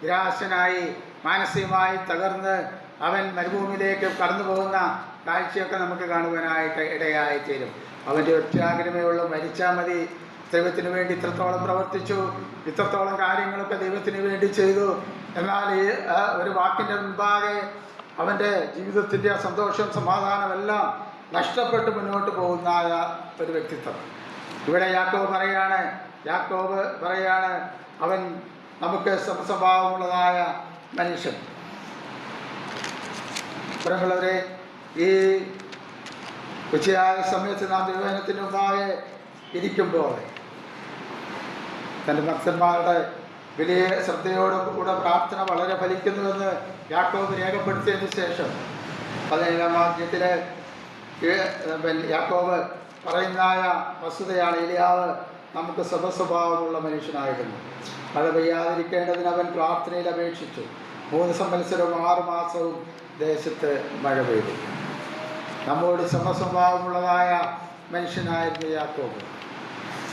നിരാശനായി മാനസികമായി തകർന്ന് അവൻ മരുഭൂമിയിലേക്ക് കടന്നു പോകുന്ന കാഴ്ചയൊക്കെ നമുക്ക് കാണുവാനായിട്ട് ഇടയായിത്തീരും. അവൻ്റെ ഒറ്റാഗ്രഹമേ ഉള്ളൂ, മരിച്ചാൽ മതി. ദൈവത്തിന് വേണ്ടി ഇത്രത്തോളം പ്രവർത്തിച്ചു, ഇത്രത്തോളം കാര്യങ്ങളൊക്കെ ദൈവത്തിന് വേണ്ടി ചെയ്തു. എന്നാൽ ഈ ഒരു വാക്കിൻ്റെ മുൻപാകെ അവൻ്റെ ജീവിതത്തിൻ്റെ സന്തോഷം സമാധാനമെല്ലാം നഷ്ടപ്പെട്ട് മുന്നോട്ട് പോകുന്ന ഒരു വ്യക്തിത്വം. ഇവിടെ യാക്കോബ് പറയാണ് അവൻ നമുക്ക് സമസ്വഭാവമുള്ളതായ മനുഷ്യൻ. പ്രിയമുള്ളവരെ, ഈ ഉച്ചയായ സമയത്ത് നാം ദൈവവചനത്തിന് മുമ്പാകെ ഇരിക്കുമ്പോൾ തൻ്റെ ഭക്തന്മാരുടെ വലിയ ശ്രദ്ധയോടുകൂടെ പ്രാർത്ഥന വളരെ ഫലിക്കുന്നുവെന്ന് യാക്കോബ് രേഖപ്പെടുത്തിയതിന് ശേഷം 17-ാം വാക്യത്തിൽ യാക്കോബ് പറയുന്നതായ വസ്തുതയാണ്, ഏലിയാവ് നമുക്ക് സ്വഭാവമുള്ള മനുഷ്യനായിരുന്നു. മഴ പെയ്യാതിരിക്കേണ്ടതിന് അവൻ പ്രാർത്ഥനയിൽ അപേക്ഷിച്ചു. 3 സംവത്സരവും 6 മാസവും ദേശത്ത് മഴ പെയ്തു. നമ്മോട് സ്വഭാവമുള്ളതായ മനുഷ്യനായിരുന്നു യാക്കോബ്.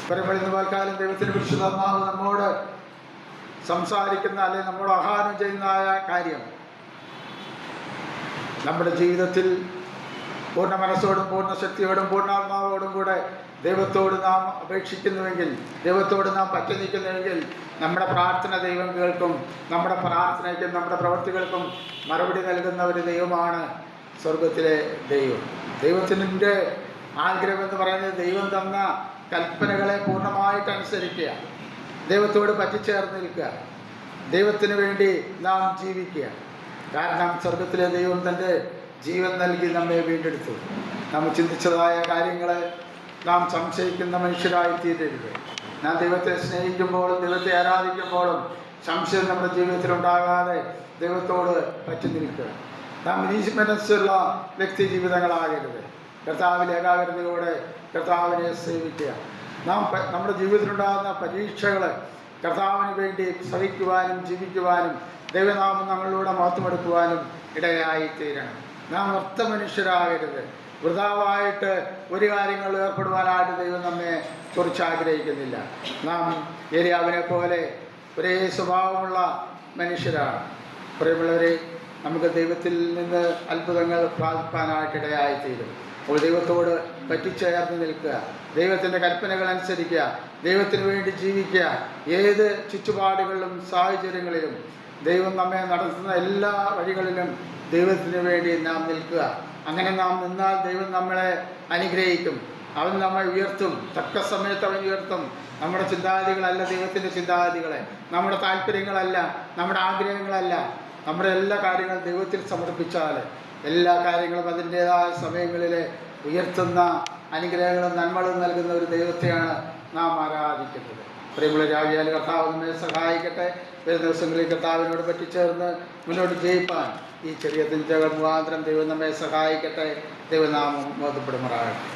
പരമ്പരന്ന് പോൽക്കാലം ദൈവത്തിന് പരിശുദ്ധാത്മാവ് നമ്മോട് സംസാരിക്കുന്ന, അല്ലെങ്കിൽ നമ്മോട് ആഹ്വാനം ചെയ്യുന്നതായ കാര്യം, നമ്മുടെ ജീവിതത്തിൽ പൂർണ്ണ മനസ്സോടും പൂർണ്ണ ശക്തിയോടും പൂർണ്ണാത്മാവോടും കൂടെ ദൈവത്തോട് നാം അപേക്ഷിക്കുന്നുവെങ്കിൽ, ദൈവത്തോട് നാം പറ്റി നിൽക്കുന്നുവെങ്കിൽ നമ്മുടെ പ്രാർത്ഥന ദൈവം കേൾക്കും. നമ്മുടെ പ്രാർത്ഥനയ്ക്കും നമ്മുടെ പ്രവൃത്തികൾക്കും മറുപടി നൽകുന്ന ഒരു ദൈവമാണ് സ്വർഗത്തിലെ ദൈവം. ദൈവത്തിൻ്റെ ആഗ്രഹം എന്ന് പറയുന്നത് ദൈവം തന്ന കൽപ്പനകളെ പൂർണ്ണമായിട്ട് അനുസരിക്കുക, ദൈവത്തോട് പറ്റിച്ചേർന്ന് നിൽക്കുക, ദൈവത്തിന് വേണ്ടി നാം ജീവിക്കുക. കാരണം സ്വർഗത്തിലെ ദൈവം തൻ്റെ ജീവൻ നൽകി നമ്മെ വീണ്ടെടുത്തു. നാം ചിന്തിച്ചതായ കാര്യങ്ങളെ നാം സംശയിക്കുന്ന മനുഷ്യരായി തീരരുത്. നാം ദൈവത്തെ സ്നേഹിക്കുമ്പോഴും ദൈവത്തെ ആരാധിക്കുമ്പോഴും സംശയം നമ്മുടെ ജീവിതത്തിലുണ്ടാകാതെ ദൈവത്തോട് പറ്റി നിൽക്കുക. നാം മനസ്സുള്ള വ്യക്തി ജീവിതങ്ങളാകരുത്. കർത്താവിൽ ഏകാഗ്രതയോടെ കർത്താവിനെ സേവിക്കുക. നാം നമ്മുടെ ജീവിതത്തിലുണ്ടാകുന്ന പരീക്ഷകൾ കർത്താവിന് വേണ്ടി സഹിക്കുവാനും ജീവിക്കുവാനും ദൈവനാമം ഞങ്ങളിലൂടെ മഹത്വമെടുക്കുവാനും ഇടയായി തീരണം. നാം ഒത്ത മനുഷ്യരാകരുത്. വൃഥാവായിട്ട് ഒരു കാര്യങ്ങളിൽ ഏർപ്പെടുവാനായിട്ട് ദൈവം നമ്മെ കുറിച്ച് ആഗ്രഹിക്കുന്നില്ല. നാം ഏലിയാവിനെ പോലെ ഒരേ സ്വഭാവമുള്ള മനുഷ്യരാണ്. പ്രിയമുള്ളവരെ, നമുക്ക് ദൈവത്തിൽ നിന്ന് അത്ഭുതങ്ങൾ പ്രാപിക്കാനായിട്ടിടയായിത്തീരും. അപ്പോൾ ദൈവത്തോട് പറ്റിച്ചേർന്ന് നിൽക്കുക, ദൈവത്തിൻ്റെ കൽപ്പനകൾ അനുസരിക്കുക, ദൈവത്തിന് വേണ്ടി ജീവിക്കുക. ഏത് ചുറ്റുപാടുകളിലും സാഹചര്യങ്ങളിലും ദൈവം നമ്മെ നടത്തുന്ന എല്ലാ വഴികളിലും ദൈവത്തിന് വേണ്ടി നാം നിൽക്കുക. അങ്ങനെ നാം നിന്നാൽ ദൈവം നമ്മളെ അനുഗ്രഹിക്കും. അവൻ നമ്മെ ഉയർത്തും. തക്ക സമയത്ത് അവൻ ഉയർത്തും. നമ്മുടെ ചിന്താഗതികളല്ല ദൈവത്തിൻ്റെ ചിന്താഗതികളെ, നമ്മുടെ താല്പര്യങ്ങളല്ല, നമ്മുടെ ആഗ്രഹങ്ങളല്ല, നമ്മുടെ എല്ലാ കാര്യങ്ങളും ദൈവത്തിൽ സമർപ്പിച്ചാൽ എല്ലാ കാര്യങ്ങളും അതിൻ്റേതായ സമയങ്ങളിൽ ഉയർത്തുന്ന അനുഗ്രഹങ്ങളും നന്മകളും നൽകുന്ന ഒരു ദൈവത്തെയാണ് നാം ആരാധിക്കുന്നത്. പ്രിയമുള്ള രാവിയാൽ കർത്താവ് നമ്മെ സഹായിക്കട്ടെ. വരുന്ന ദിവസങ്ങളിൽ കർത്താവിനോട് പറ്റിച്ചേർന്ന് മുന്നോട്ട് ജയിപ്പാൻ ഈ ചെറിയ ചിന്തകൾ മുഖാന്തരം ദൈവം നമ്മെ സഹായിക്കട്ടെ. ദൈവനാമം ബോധപ്പെടുമാറാകട്ടെ.